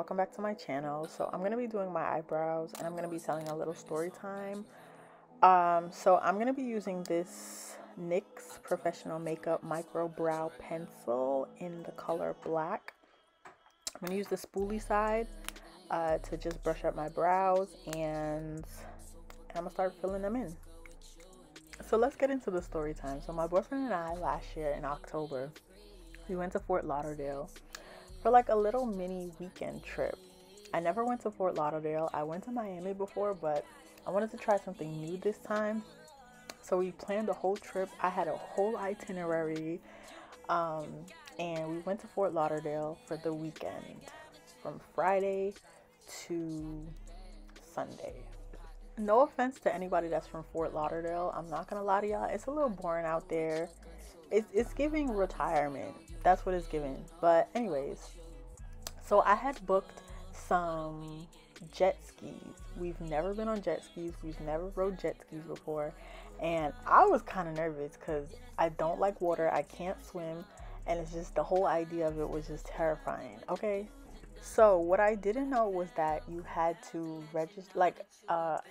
welcome back to my channel. So I'm going to be doing my eyebrows and I'm going to be telling a little story time. So I'm going to be using this NYX Professional Makeup Micro Brow Pencil in the color black. I'm going to use the spoolie side to just brush up my brows, and I'm going to start filling them in. So let's get into the story time. So my boyfriend and I last year in October, we went to Fort Lauderdale for like a little mini weekend trip. I never went to Fort Lauderdale. I went to Miami before, but I wanted to try something new this time. So we planned the whole trip. I had a whole itinerary, and we went to Fort Lauderdale for the weekend from Friday to Sunday. No offense to anybody that's from Fort Lauderdale. I'm not gonna lie to y'all. It's a little boring out there. It's giving retirement. That's what it's giving. But anyways, so I had booked some jet skis. We've never been on jet skis. We've never rode jet skis before. And I was kind of nervous because I don't like water. I can't swim. And it's just the whole idea of it was just terrifying. Okay. So what I didn't know was that you had to register, like,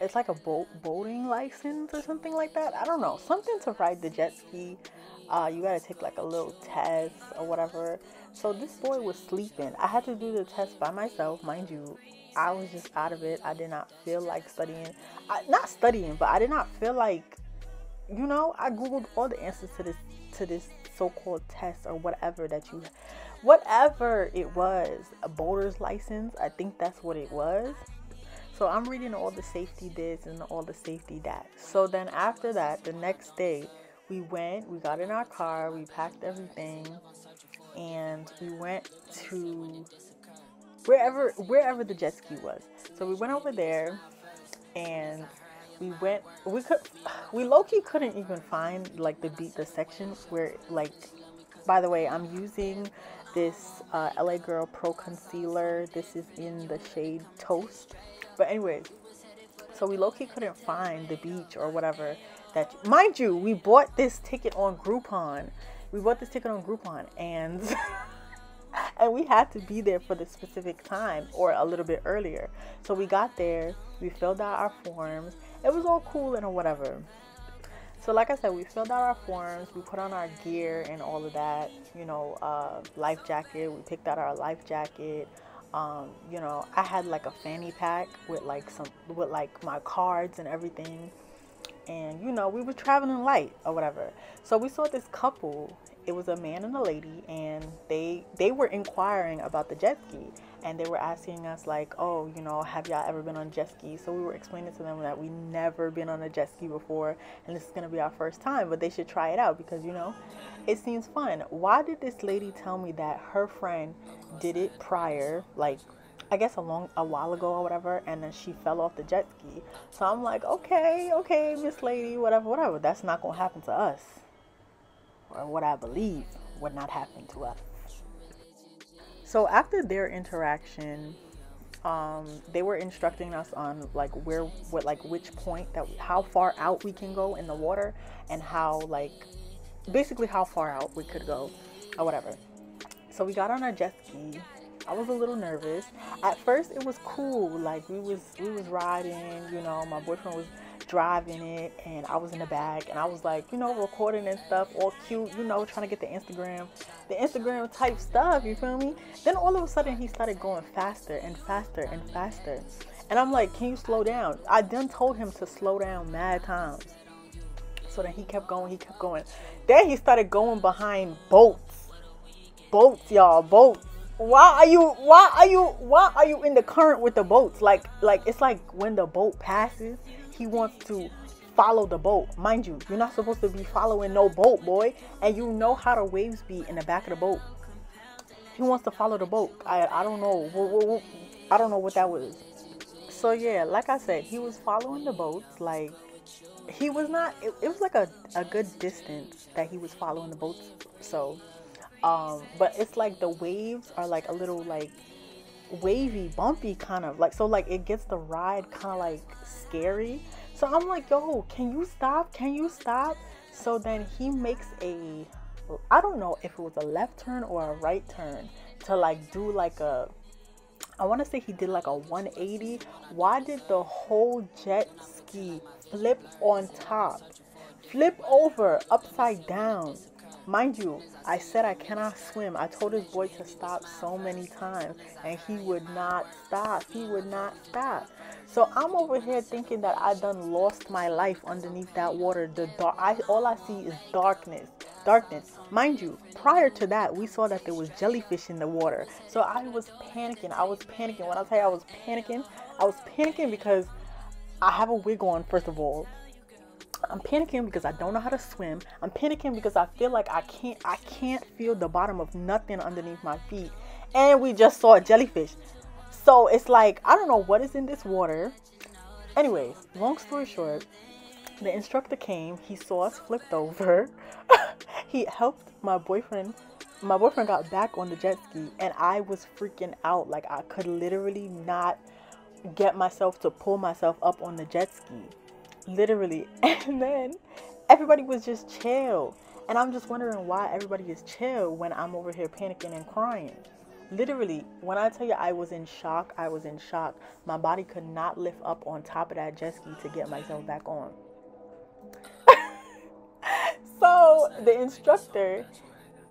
it's like a boating license or something like that. I don't know, something to ride the jet ski. You gotta take like a little test or whatever. So this boy was sleeping. I had to do the test by myself, mind you. I was just out of it. I did not feel like studying. Not studying, but I did not feel like, you know, I googled all the answers to this so-called test or whatever it was, a boater's license. I think that's what it was. So I'm reading all the safety this and all the safety that. So then after that, the next day, we got in our car, we packed everything, and we went to wherever the jet ski was. So we went over there, and we low-key couldn't even find like the section where, like, by the way, I'm using this LA Girl Pro Concealer. This is in the shade Toast. But anyways, so we low-key couldn't find the beach or whatever. Mind you, we bought this ticket on Groupon. And and we had to be there for the specific time or a little bit earlier. So we got there, we filled out our forms. It was all cool and whatever. So like I said, we filled out our forms, we put on our gear and all of that, you know, life jacket. We picked out our life jacket. You know, I had like a fanny pack with like my cards and everything. And, you know, we were traveling light or whatever. So we saw this couple. It was a man and a lady, and they were inquiring about the jet ski. And they were asking us like, oh, you know, have y'all ever been on jet ski? So we were explaining to them that we never been on a jet ski before, and this is going to be our first time, but they should try it out because, you know, it seems fun. Why did this lady tell me that her friend did it prior, like, I guess a while ago or whatever, and then she fell off the jet ski? So I'm like, okay, Miss Lady, whatever. That's not going to happen to us. Or what I believe would not happen to us. So after their interaction, they were instructing us on like which point how far out we can go in the water, and basically how far out we could go or whatever. So we got on our jet ski. I was a little nervous. At first it was cool. Like we was riding, you know, my boyfriend was driving it and I was in the back, and I was like, you know, recording and stuff, all cute, you know, trying to get the Instagram type stuff, you feel me? Then all of a sudden he started going faster and faster and faster. And I'm like, can you slow down? I done told him to slow down mad times. So then he kept going. Then he started going behind boats, y'all, boats. Why are you in the current with the boats? Like it's like when the boat passes, he wants to follow the boat. Mind you, you're not supposed to be following no boat, boy. And you know how the waves be in the back of the boat. He wants to follow the boat. I don't know. I don't know what that was. So yeah, like I said, he was following the boats. Like he was not. It was like a good distance that he was following the boats. So. But it's like the waves are like a little like wavy, bumpy kind of like, so like it gets the ride kind of like scary. So I'm like, yo, can you stop? So then he makes I don't know if it was a left turn or a right turn to like do like a, I want to say he did like a 180. Why did the whole jet ski flip on top? Flip over, upside down. Mind you, I said I cannot swim. I told this boy to stop so many times, and he would not stop. He would not stop. So I'm over here thinking that I done lost my life underneath that water. All I see is darkness. Darkness. Mind you, prior to that, we saw that there was jellyfish in the water. So I was panicking. I was panicking. When I tell you I was panicking because I have a wig on, first of all. I'm panicking because I don't know how to swim. I'm panicking because I feel like I can't feel the bottom of nothing underneath my feet. And we just saw a jellyfish. So it's like, I don't know what is in this water. Anyways, long story short, the instructor came. He saw us flipped over. He helped my boyfriend. My boyfriend got back on the jet ski, and I was freaking out. Like, I could literally not get myself to pull myself up on the jet ski. Literally. And then everybody was just chill, and I'm just wondering why everybody is chill when I'm over here panicking and crying. Literally, when I tell you I was in shock, I was in shock. My body could not lift up on top of that jet ski to get myself back on. So the instructor,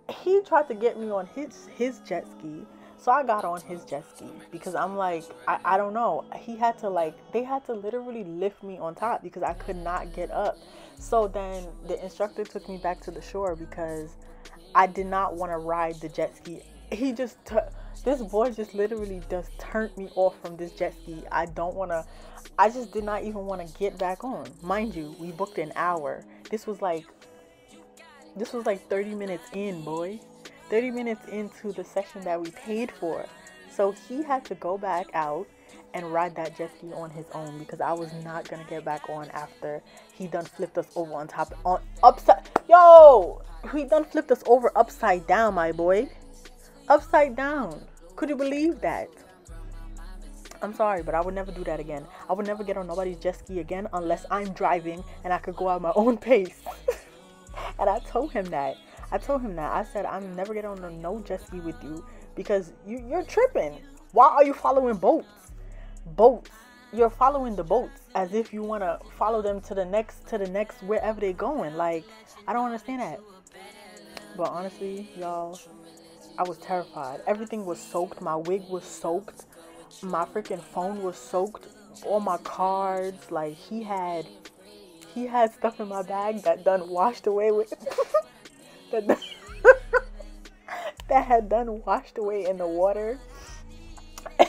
he tried to get me on his jet ski. So I got on his jet ski because I'm like, I don't know. They had to literally lift me on top because I could not get up. So then the instructor took me back to the shore because I did not want to ride the jet ski. This boy just literally just turned me off from this jet ski. I just did not even want to get back on. Mind you, we booked an hour. This was like 30 minutes in, boy. 30 minutes into the session that we paid for. So he had to go back out and ride that jet ski on his own because I was not going to get back on after he done flipped us over he done flipped us over upside down, my boy. Upside down. Could you believe that? I'm sorry, but I would never do that again. I would never get on nobody's jet ski again unless I'm driving and I could go at my own pace. And I told him that. I said, I'm never getting on no jet ski with you because you're tripping. Why are you following boats? You're following the boats as if you want to follow them to the next wherever they're going. Like, I don't understand that. But honestly, y'all, I was terrified. Everything was soaked. My wig was soaked. My freaking phone was soaked. All my cards. Like, he had stuff in my bag that done washed away with that had done washed away in the water,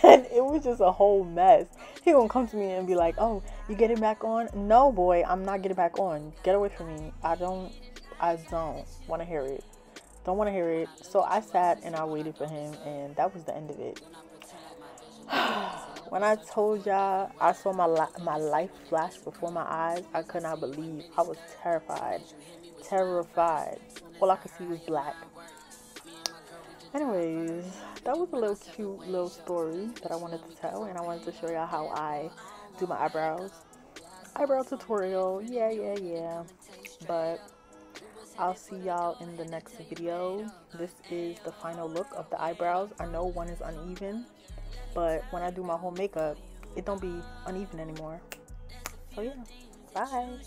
and it was just a whole mess. He gonna come to me and be like, "Oh, you getting back on?" No, boy, I'm not getting back on. Get away from me. I don't want to hear it. Don't want to hear it. So I sat and I waited for him, and that was the end of it. When I told y'all I saw my life flash before my eyes, I could not believe. I was terrified. All I could see was black. Anyways, that was a little cute little story that I wanted to tell, and I wanted to show y'all how I do my eyebrows. Eyebrow tutorial. Yeah. But I'll see y'all in the next video. This is the final look of the eyebrows. I know one is uneven, but when I do my whole makeup, it don't be uneven anymore. So yeah, bye.